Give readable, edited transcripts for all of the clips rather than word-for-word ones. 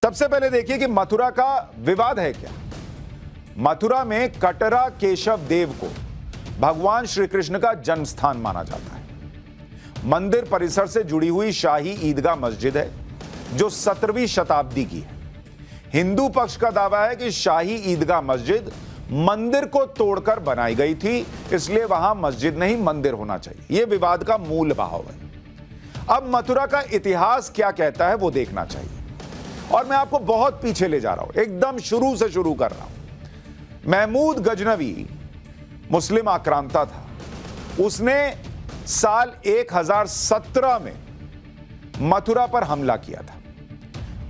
सबसे पहले देखिए कि मथुरा का विवाद है क्या। मथुरा में कटरा केशव देव को भगवान श्री कृष्ण का जन्म स्थान माना जाता है। मंदिर परिसर से जुड़ी हुई शाही ईदगाह मस्जिद है जो 17वीं शताब्दी की है। हिंदू पक्ष का दावा है कि शाही ईदगाह मस्जिद मंदिर को तोड़कर बनाई गई थी, इसलिए वहां मस्जिद नहीं मंदिर होना चाहिए। यह विवाद का मूल भाव है। अब मथुरा का इतिहास क्या कहता है वो देखना चाहिए, और मैं आपको बहुत पीछे ले जा रहा हूं, एकदम शुरू से शुरू कर रहा हूं। महमूद गजनवी मुस्लिम आक्रांता था। उसने साल 1017 में मथुरा पर हमला किया था,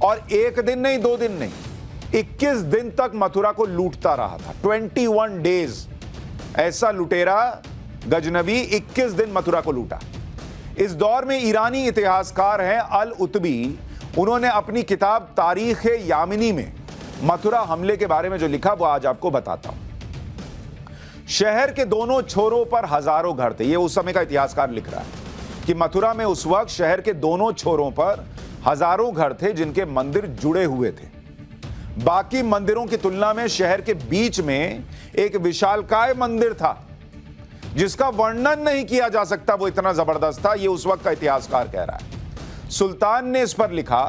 और एक दिन नहीं, 2 दिन नहीं, 21 दिन तक मथुरा को लूटता रहा था। 21 डेज ऐसा लुटेरा गजनवी 21 दिन मथुरा को लूटा। इस दौर में ईरानी इतिहासकार हैं अल उतबी, उन्होंने अपनी किताब तारीख यामिनी में मथुरा हमले के बारे में जो लिखा वो आज आपको बताता हूं। शहर के दोनों छोरों पर हजारों घर थे। ये उस समय का इतिहासकार लिख रहा है कि मथुरा में उस वक्त शहर के दोनों छोरों पर हजारों घर थे जिनके मंदिर जुड़े हुए थे। बाकी मंदिरों की तुलना में शहर के बीच में एक विशालकाय मंदिर था जिसका वर्णन नहीं किया जा सकता, वो इतना जबरदस्त था। ये उस वक्त का इतिहासकार कह रहा है। सुल्तान ने इस पर लिखा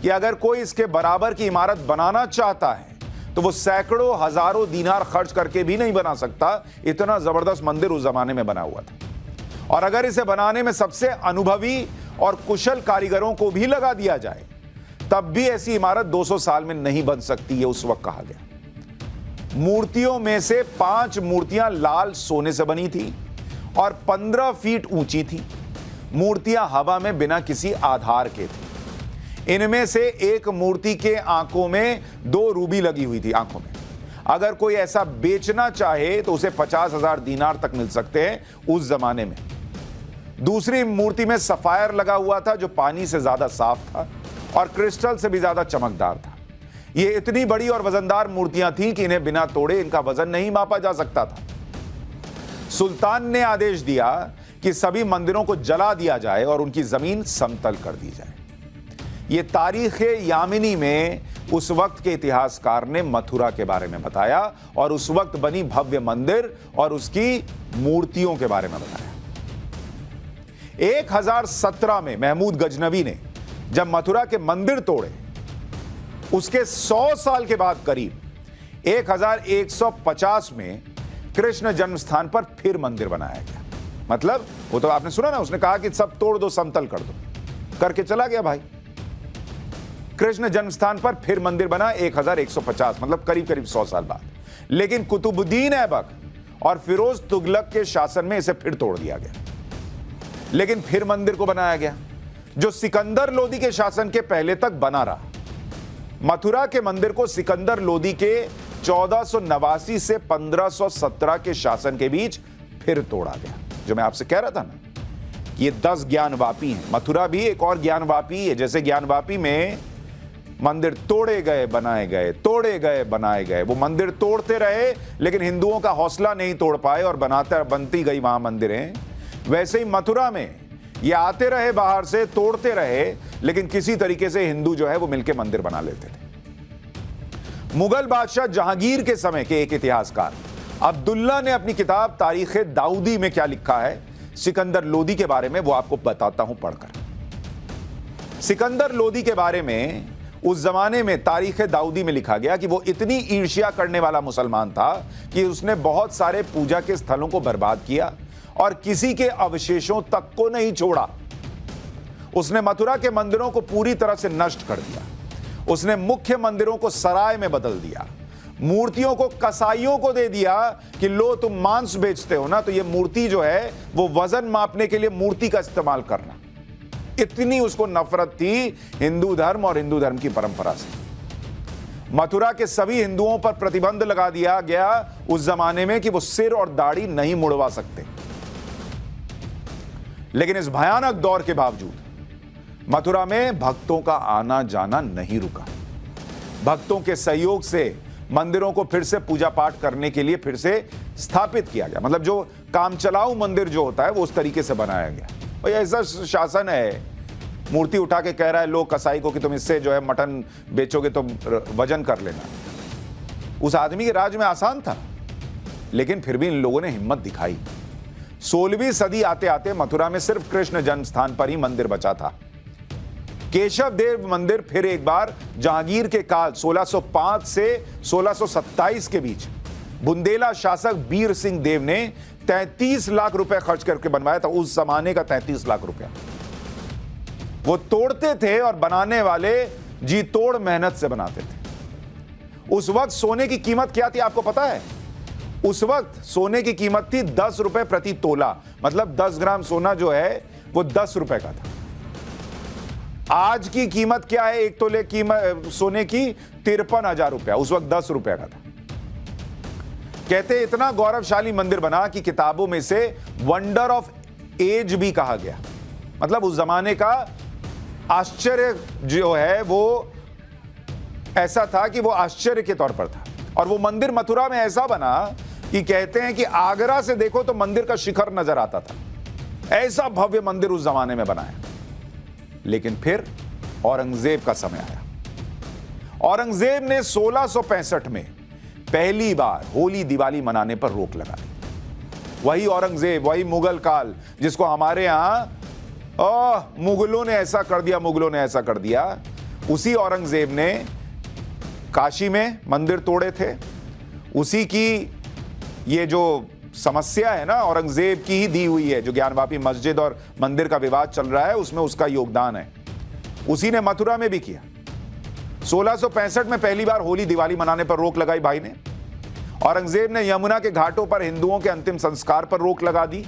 कि अगर कोई इसके बराबर की इमारत बनाना चाहता है तो वो सैकड़ों हजारों दीनार खर्च करके भी नहीं बना सकता। इतना जबरदस्त मंदिर उस जमाने में बना हुआ था, और अगर इसे बनाने में सबसे अनुभवी और कुशल कारीगरों को भी लगा दिया जाए तब भी ऐसी इमारत 200 साल में नहीं बन सकती, ये उस वक्त कहा गया। मूर्तियों में से 5 मूर्तियां लाल सोने से बनी थी और 15 फीट ऊंची थी। मूर्तियां हवा में बिना किसी आधार के थी। इनमें से एक मूर्ति के आंखों में 2 रूबी लगी हुई थी आंखों में। अगर कोई ऐसा बेचना चाहे तो उसे 50,000 दीनार तक मिल सकते हैं उस जमाने में। दूसरी मूर्ति में सफायर लगा हुआ था जो पानी से ज्यादा साफ था और क्रिस्टल से भी ज्यादा चमकदार था। ये इतनी बड़ी और वजनदार मूर्तियां थीं कि इन्हें बिना तोड़े इनका वजन नहीं मापा जा सकता था। सुल्तान ने आदेश दिया कि सभी मंदिरों को जला दिया जाए और उनकी जमीन समतल कर दी जाए। यह तारीख यामिनी में उस वक्त के इतिहासकार ने मथुरा के बारे में बताया और उस वक्त बनी भव्य मंदिर और उसकी मूर्तियों के बारे में बताया। 1017 में महमूद गजनवी ने जब मथुरा के मंदिर तोड़े, उसके 100 साल के बाद करीब 1150 में कृष्ण जन्म स्थान पर फिर मंदिर बनाया गया। मतलब वो तो आपने सुना ना, उसने कहा कि सब तोड़ दो, समतल कर दो, करके चला गया भाई। कृष्ण जन्म स्थान पर फिर मंदिर बना 1150, मतलब करीब करीब 100 साल बाद। लेकिन कुतुबुद्दीन ऐबक और फिरोज तुगलक के शासन में इसे फिर तोड़ दिया गया। लेकिन फिर मंदिर को बनाया गया जो सिकंदर लोदी के शासन के पहले तक बना रहा। मथुरा के मंदिर को सिकंदर लोदी के 1489 से 1517 के शासन के बीच फिर तोड़ा गया। जो मैं आपसे कह रहा था ना, ये 10 ज्ञानवापी हैं। मथुरा भी एक और ज्ञानवापी है। जैसे ज्ञानवापी में मंदिर तोड़े गए बनाए गए, तोड़े गए बनाए गए, वो मंदिर तोड़ते रहे लेकिन हिंदुओं का हौसला नहीं तोड़ पाए और बनती गई वहां मंदिरें। वैसे ही मथुरा में ये आते रहे बाहर से, तोड़ते रहे, लेकिन किसी तरीके से हिंदू जो है वो मिलकर मंदिर बना लेते थे। मुगल बादशाह जहांगीर के समय के एक इतिहासकार अब्दुल्ला ने अपनी किताब तारीख दाऊदी में क्या लिखा है सिकंदर लोदी के बारे में, वो आपको बताता हूं पढ़कर। सिकंदर लोदी के बारे में उस जमाने में तारीख दाऊदी में लिखा गया कि वो इतनी ईर्ष्या करने वाला मुसलमान था कि उसने बहुत सारे पूजा के स्थलों को बर्बाद किया और किसी के अवशेषों तक को नहीं छोड़ा। उसने मथुरा के मंदिरों को पूरी तरह से नष्ट कर दिया। उसने मुख्य मंदिरों को सराय में बदल दिया। मूर्तियों को कसाईयों को दे दिया कि लो तुम मांस बेचते हो ना, तो ये मूर्ति जो है वो वजन मापने के लिए मूर्ति का इस्तेमाल करना। इतनी उसको नफरत थी हिंदू धर्म और हिंदू धर्म की परंपरा से। मथुरा के सभी हिंदुओं पर प्रतिबंध लगा दिया गया उस जमाने में कि वो सिर और दाढ़ी नहीं मुड़वा सकते। लेकिन इस भयानक दौर के बावजूद मथुरा में भक्तों का आना जाना नहीं रुका। भक्तों के सहयोग से मंदिरों को फिर से पूजा पाठ करने के लिए फिर से स्थापित किया गया। मतलब जो काम चलाऊ मंदिर जो होता है वो उस तरीके से बनाया गया। और ऐसा शासन है मूर्ति उठा के कह रहा है लोग कसाई को कि तुम इससे जो है मटन बेचोगे तो वजन कर लेना। उस आदमी के राज में आसान था, लेकिन फिर भी इन लोगों ने हिम्मत दिखाई। 16वीं सदी आते आते मथुरा में सिर्फ कृष्ण जन्म स्थान पर ही मंदिर बचा था। केशव देव मंदिर फिर एक बार जहांगीर के काल 1605 से 1627 के बीच बुंदेला शासक बीर सिंह देव ने 33 लाख रुपए खर्च करके बनवाया था। उस जमाने का 33 लाख रुपया वो तोड़ते थे और बनाने वाले जी तोड़ मेहनत से बनाते थे। उस वक्त सोने की कीमत क्या थी आपको पता है? उस वक्त सोने की कीमत थी 10 रुपए प्रति तोला, मतलब 10 ग्राम सोना जो है वो 10 रुपए का था। आज की कीमत क्या है? एक तोले कीमत सोने की 53,000 रुपया, उस वक्त 10 रुपए का था। कहते इतना गौरवशाली मंदिर बना कि किताबों में से वंडर ऑफ एज भी कहा गया। मतलब उस जमाने का आश्चर्य जो है वो ऐसा था कि वो आश्चर्य के तौर पर था। और वो मंदिर मथुरा में ऐसा बना कि कहते हैं कि आगरा से देखो तो मंदिर का शिखर नजर आता था। ऐसा भव्य मंदिर उस जमाने में बनाया। लेकिन फिर औरंगजेब का समय आया। औरंगजेब ने 1665 में पहली बार होली दिवाली मनाने पर रोक लगा दी। वही औरंगजेब, वही मुगल काल जिसको हमारे यहां मुगलों ने ऐसा कर दिया, मुगलों ने ऐसा कर दिया, उसी औरंगजेब ने काशी में मंदिर तोड़े थे। उसी की ये जो समस्या है ना औरंगजेब की ही दी हुई है, जो ज्ञानवापी मस्जिद और मंदिर का विवाद चल रहा है उसमें उसका योगदान है। उसी ने मथुरा में भी किया। 1665 में पहली बार होली दिवाली मनाने पर रोक लगाई भाई ने। औरंगजेब ने यमुना के घाटों पर हिंदुओं के अंतिम संस्कार पर रोक लगा दी।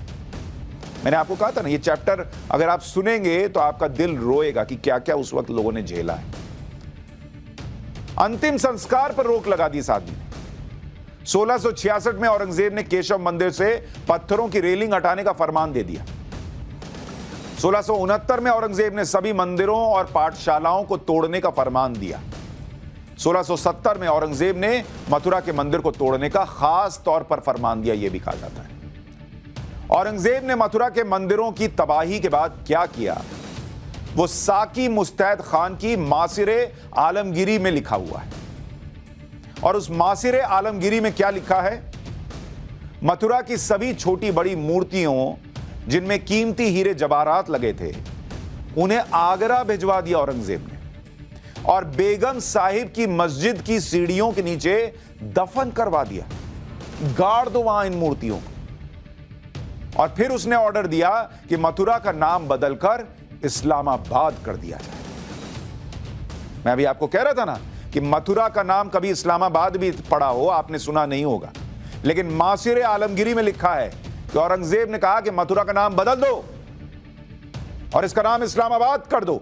मैंने आपको कहा था ना, ये चैप्टर अगर आप सुनेंगे तो आपका दिल रोएगा कि क्या क्या उस वक्त लोगों ने झेला है। अंतिम संस्कार पर रोक लगा दी इस आदमी ने। 1666 में औरंगजेब ने केशव मंदिर से पत्थरों की रेलिंग हटाने का फरमान दे दिया। 1669 में औरंगजेब ने सभी मंदिरों और पाठशालाओं को तोड़ने का फरमान दिया। 1670 में औरंगजेब ने मथुरा के मंदिर को तोड़ने का खास तौर पर फरमान दिया, यह भी कहा जाता है। औरंगजेब ने मथुरा के मंदिरों की तबाही के बाद क्या किया वो साकी मुस्तैद खान की मासिरे आलमगिरी में लिखा हुआ है। और उस मासिरे आलमगिरी में क्या लिखा है? मथुरा की सभी छोटी बड़ी मूर्तियों जिनमें कीमती हीरे जवाहरात लगे थे उन्हें आगरा भिजवा दिया औरंगजेब ने, और बेगम साहिब की मस्जिद की सीढ़ियों के नीचे दफन करवा दिया। गाड़ दो वहां इन मूर्तियों को। और फिर उसने ऑर्डर दिया कि मथुरा का नाम बदलकर इस्लामाबाद कर दिया जाए। मैं अभी आपको कह रहा था ना कि मथुरा का नाम कभी इस्लामाबाद भी पड़ा हो, आपने सुना नहीं होगा, लेकिन मासिरे आलमगिरी में लिखा है कि औरंगजेब ने कहा कि मथुरा का नाम बदल दो और इसका नाम इस्लामाबाद कर दो।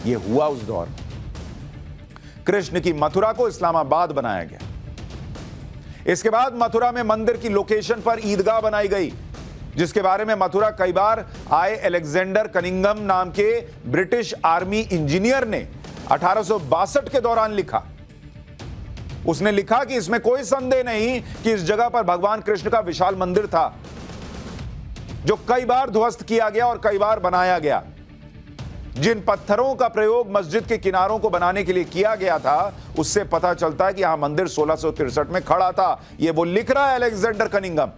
यह हुआ उस दौर में। कृष्ण की मथुरा को इस्लामाबाद बनाया गया। इसके बाद मथुरा में मंदिर की लोकेशन पर ईदगाह बनाई गई, जिसके बारे में मथुरा कई बार आए अलेक्जेंडर कनिंगम नाम के ब्रिटिश आर्मी इंजीनियर ने 1862 के दौरान लिखा। उसने लिखा कि इसमें कोई संदेह नहीं कि इस जगह पर भगवान कृष्ण का विशाल मंदिर था, जो कई बार ध्वस्त किया गया और कई बार बनाया गया। जिन पत्थरों का प्रयोग मस्जिद के किनारों को बनाने के लिए किया गया था, उससे पता चलता है कि यहां मंदिर 1663 में खड़ा था। यह वो लिख रहा है अलेक्जेंडर कनिंगम।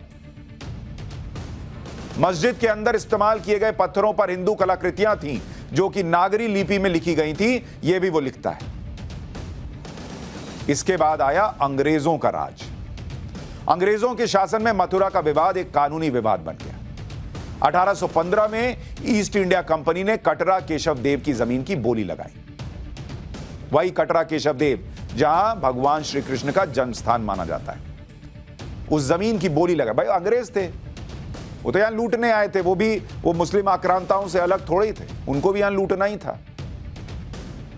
मस्जिद के अंदर इस्तेमाल किए गए पत्थरों पर हिंदू कलाकृतियां थीं, जो कि नागरी लिपि में लिखी गई थी। यह भी वो लिखता है। इसके बाद आया अंग्रेजों का राज। अंग्रेजों के शासन में मथुरा का विवाद एक कानूनी विवाद बन गया। 1815 में ईस्ट इंडिया कंपनी ने कटरा केशव देव की जमीन की बोली लगाई। वही कटरा केशव देव जहां भगवान श्री कृष्ण का जन्म स्थान माना जाता है, उस जमीन की बोली लगाई। भाई अंग्रेज थे, वो तो यहां लूटने आए थे। वो मुस्लिम आक्रांताओं से अलग थोड़े ही थे, उनको भी यहां लूटना ही था।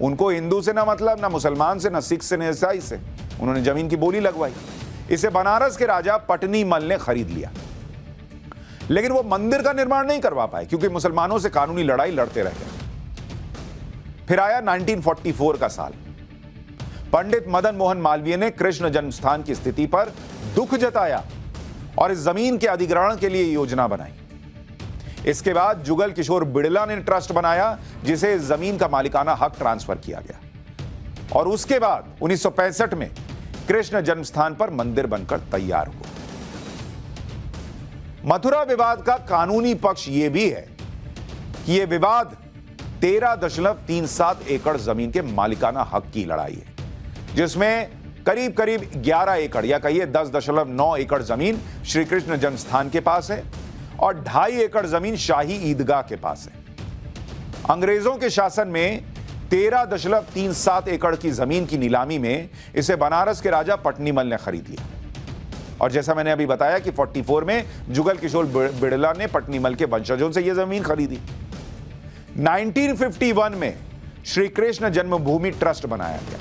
उनको हिंदू से ना मतलब, ना मुसलमान से, ना सिख से, ना ईसाई से। उन्होंने जमीन की बोली लगवाई। इसे बनारस के राजा पटनी मल ने खरीद लिया, लेकिन वो मंदिर का निर्माण नहीं करवा पाए क्योंकि मुसलमानों से कानूनी लड़ाई लड़ते रह गए। फिर आया 1944 का साल। पंडित मदन मोहन मालवीय ने कृष्ण जन्म स्थान की स्थिति पर दुख जताया और इस जमीन के अधिग्रहण के लिए योजना बनाई। इसके बाद जुगल किशोर बिड़ला ने ट्रस्ट बनाया जिसे जमीन का मालिकाना हक ट्रांसफर किया गया और उसके बाद 1965 में कृष्ण जन्मस्थान पर मंदिर बनकर तैयार हुआ। मथुरा विवाद का कानूनी पक्ष यह भी है कि यह विवाद 13.37 एकड़ जमीन के मालिकाना हक की लड़ाई है, जिसमें करीब करीब 11 एकड़ या कहिए 10.9 एकड़ जमीन श्री कृष्ण जन्मस्थान के पास है और 2.5 एकड़ जमीन शाही ईदगाह के पास है। अंग्रेजों के शासन में 13.37 एकड़ की जमीन की नीलामी में इसे बनारस के राजा पटनीमल ने खरीद लिया और जैसा मैंने अभी बताया कि 44 में जुगल किशोर बिड़ला ने पटनीमल के वंशजों से यह जमीन खरीदी। 1951 में श्री कृष्ण जन्मभूमि ट्रस्ट बनाया गया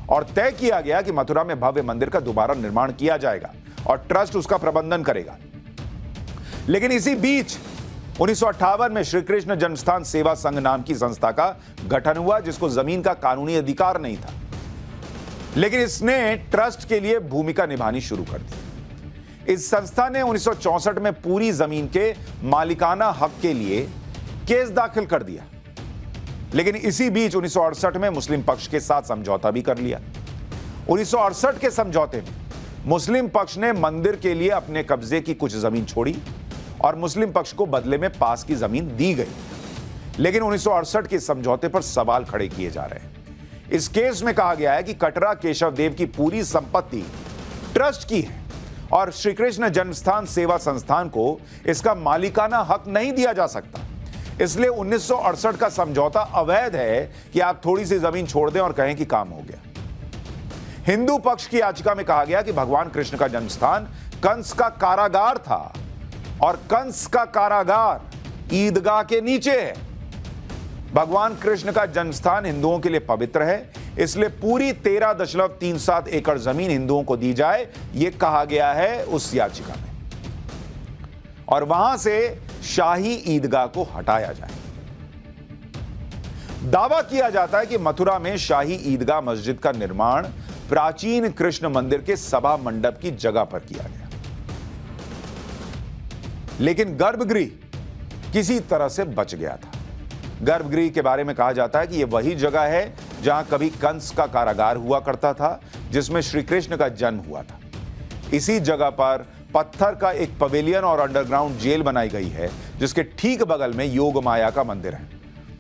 और तय किया गया कि मथुरा में भव्य मंदिर का दोबारा निर्माण किया जाएगा और ट्रस्ट उसका प्रबंधन करेगा। लेकिन इसी बीच 1958 में श्री कृष्ण जन्मस्थान सेवा संघ नाम की संस्था का गठन हुआ, जिसको जमीन का कानूनी अधिकार नहीं था, लेकिन इसने ट्रस्ट के लिए भूमिका निभानी शुरू कर दी। इस संस्था ने 1964 में पूरी जमीन के मालिकाना हक के लिए केस दाखिल कर दिया, लेकिन इसी बीच 1968 में मुस्लिम पक्ष के साथ समझौता भी कर लिया। 1968 के समझौते में मुस्लिम पक्ष ने मंदिर के लिए अपने कब्जे की कुछ जमीन छोड़ी और मुस्लिम पक्ष को बदले में पास की जमीन दी गई, लेकिन 1968 के समझौते पर सवाल खड़े किए जा रहे हैं। इस केस में कहा गया है कि कटरा केशव देव की पूरी संपत्ति ट्रस्ट की है और श्री कृष्ण जन्मस्थान सेवा संस्थान को इसका मालिकाना हक नहीं दिया जा सकता। इसलिए 1968 का समझौता अवैध है कि आप थोड़ी सी जमीन छोड़ दें और कहें कि काम हो गया। हिंदू पक्ष की याचिका में कहा गया कि भगवान कृष्ण का जन्मस्थान कंस का कारागार था और कंस का कारागार ईदगाह के नीचे है। भगवान कृष्ण का जन्मस्थान हिंदुओं के लिए पवित्र है, इसलिए पूरी 13.37 एकड़ जमीन हिंदुओं को दी जाए, यह कहा गया है उस याचिका में, और वहां से शाही ईदगाह को हटाया जाए। दावा किया जाता है कि मथुरा में शाही ईदगाह मस्जिद का निर्माण प्राचीन कृष्ण मंदिर के सभा मंडप की जगह पर किया गया, लेकिन गर्भगृह किसी तरह से बच गया था। गर्भगृह के बारे में कहा जाता है कि यह वही जगह है जहां कभी कंस का कारागार हुआ करता था, जिसमें श्री कृष्ण का जन्म हुआ था। इसी जगह पर पत्थर का एक पवेलियन और अंडरग्राउंड जेल बनाई गई है, जिसके ठीक बगल में योग माया का मंदिर है।